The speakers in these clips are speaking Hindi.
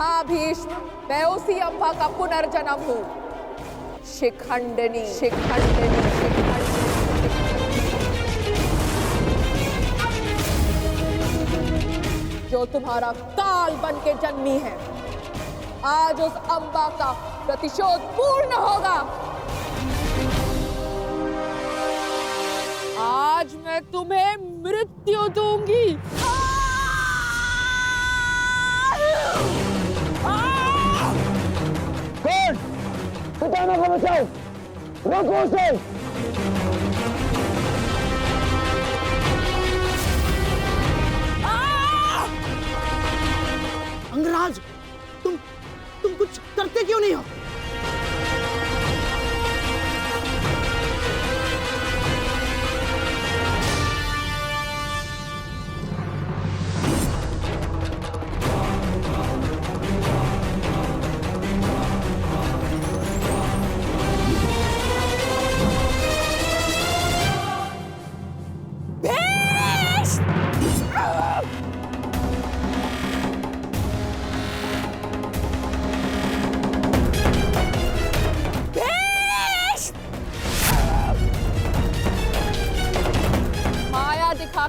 हाँ भीष्म, मैं उसी अम्बा का पुनर्जन्म हूँ। शिखंडिनी, शिखंडिनी, शिखंडिनी। जो तुम्हारा काल बन के जन्मी है, आज उस अम्बा का प्रतिशोध पूर्ण होगा। आज मैं तुम्हें मृत्यु दूंगी। कौन? पितामह को बचाओ, रोको उसे। अंगराज, तुम कुछ करते क्यों नहीं हो?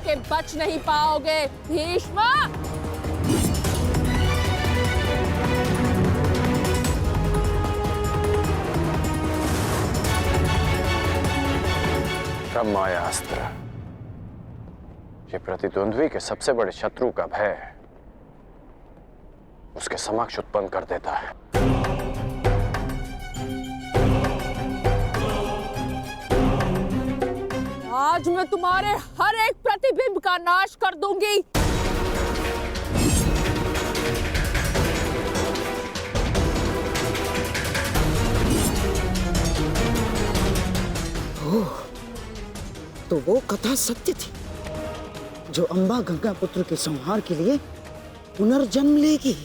के बच नहीं पाओगे भीष्म। ब्रह्माया अस्त्र, ये प्रतिद्वंद्वी के सबसे बड़े शत्रु का भय उसके समक्ष उत्पन्न कर देता है। आज मैं तुम्हारे हर एक प्रतिबिंब का नाश कर दूंगी। ओह, तो वो कथा सत्य थी जो अम्बा गंगा पुत्र के संहार के लिए पुनर्जन्म लेगी।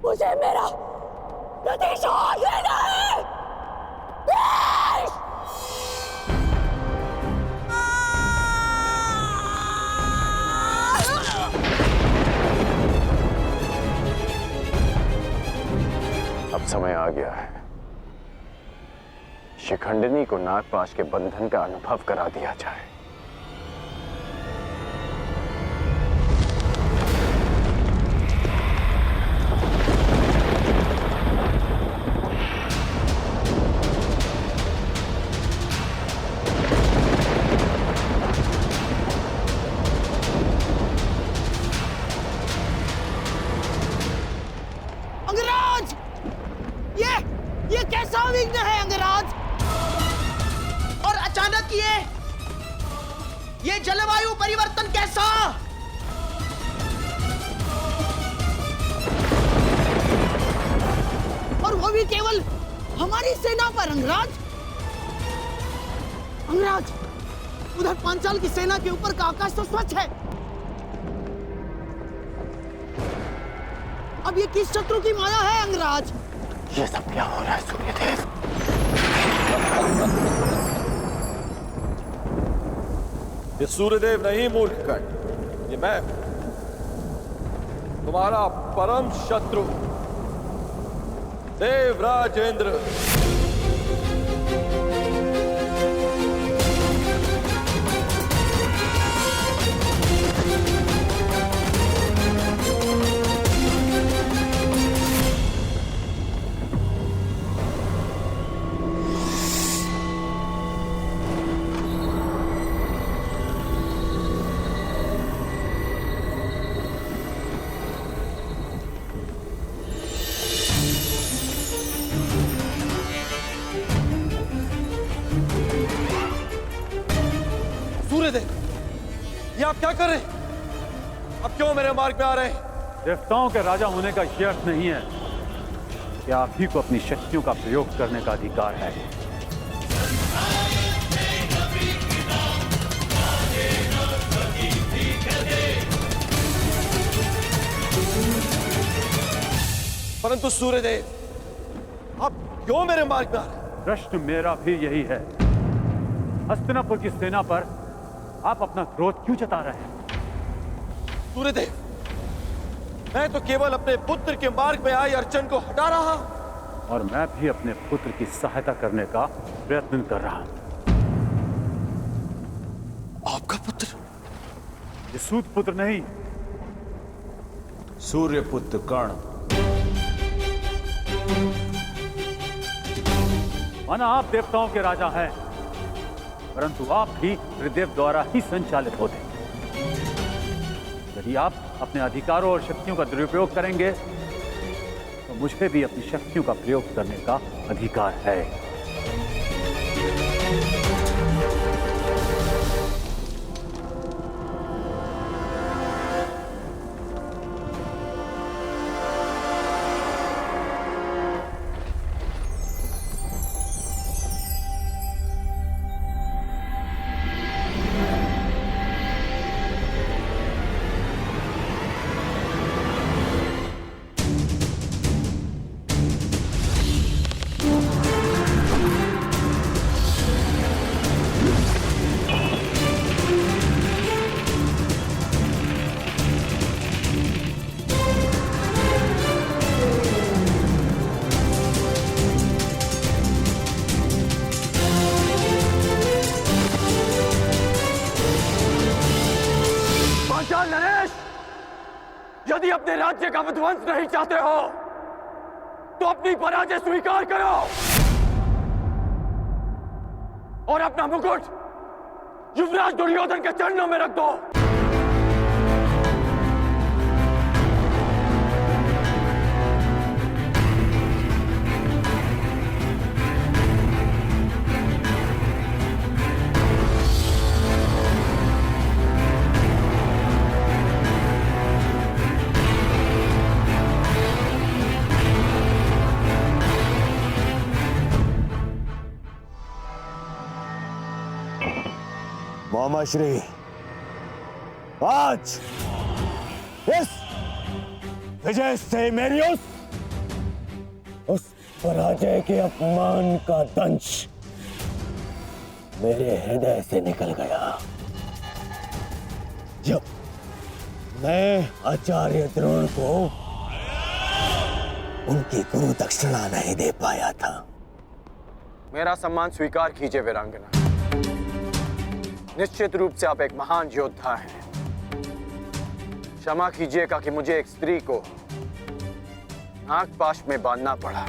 मुझे मेरा प्रतिशोध लेना है। अब समय आ गया है, शिखंडिनी को नागपाश के बंधन का अनुभव करा दिया जाए। ये कैसा विघ्न है अंगराज? और अचानक ये जलवायु परिवर्तन कैसा? और वो भी केवल हमारी सेना पर अंगराज। अंगराज, उधर पांचाल की सेना के ऊपर का आकाश तो स्वच्छ है। अब ये किस शत्रु की माया है अंगराज? ये सब क्या हो रहा है सूर्यदेव? ये सूर्यदेव नहीं मूर्ख कर्ण, ये मैं, तुम्हारा परम शत्रु देवराज इंद्र। सूर्यदेव, ये आप क्या कर रहे हैं? अब क्यों मेरे मार्ग में आ रहे हैं? देवताओं के राजा होने का ये अर्थ नहीं है कि आप ही को अपनी शक्तियों का प्रयोग करने का अधिकार है। परंतु सूर्यदेव, आप क्यों मेरे मार्ग में आ रहे हैं? प्रश्न मेरा भी यही है। हस्तिनापुर की सेना पर आप अपना क्रोध क्यों जता रहे हैं? सूर्यदेव, मैं तो केवल अपने पुत्र के मार्ग में आई अड़चन को हटा रहा हूं। और मैं भी अपने पुत्र की सहायता करने का प्रयत्न कर रहा हूं। आपका पुत्र? ये सूत पुत्र नहीं, सूर्यपुत्र कर्ण। माना आप देवताओं के राजा हैं, परंतु आप भी त्रिदेव द्वारा ही संचालित होते हैं। यदि आप अपने अधिकारों और शक्तियों का दुरुपयोग करेंगे तो मुझे भी अपनी शक्तियों का प्रयोग करने का अधिकार है। नरेश, यदि अपने राज्य का विध्वंस नहीं चाहते हो तो अपनी पराजय स्वीकार करो और अपना मुकुट युवराज दुर्योधन के चरणों में रख दो। मामा श्री, आज इस विजय से मेरी उस पराजय के अपमान का दंश मेरे हृदय से निकल गया। जब मैं आचार्य द्रोण को उनकी गुरु दक्षिणा नहीं दे पाया था। मेरा सम्मान स्वीकार कीजिए वीरांगना। निश्चित रूप से आप एक महान योद्धा हैं। क्षमा कीजिएगा कि मुझे एक स्त्री को नागपाश में बांधना पड़ा।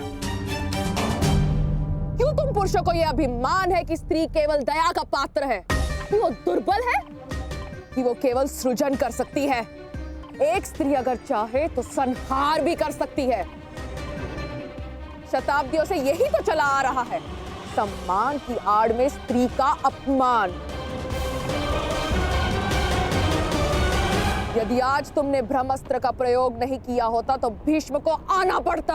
क्यों तुम पुरुषों को यह अभिमान है कि स्त्री केवल दया का पात्र है? कि वो दुर्बल है? कि वो केवल सृजन कर सकती है? एक स्त्री अगर चाहे तो संहार भी कर सकती है। शताब्दियों से यही तो चला आ रहा है, सम्मान की आड़ में स्त्री का अपमान। यदि आज तुमने ब्रह्मास्त्र का प्रयोग नहीं किया होता तो भीष्म को आना पड़ता।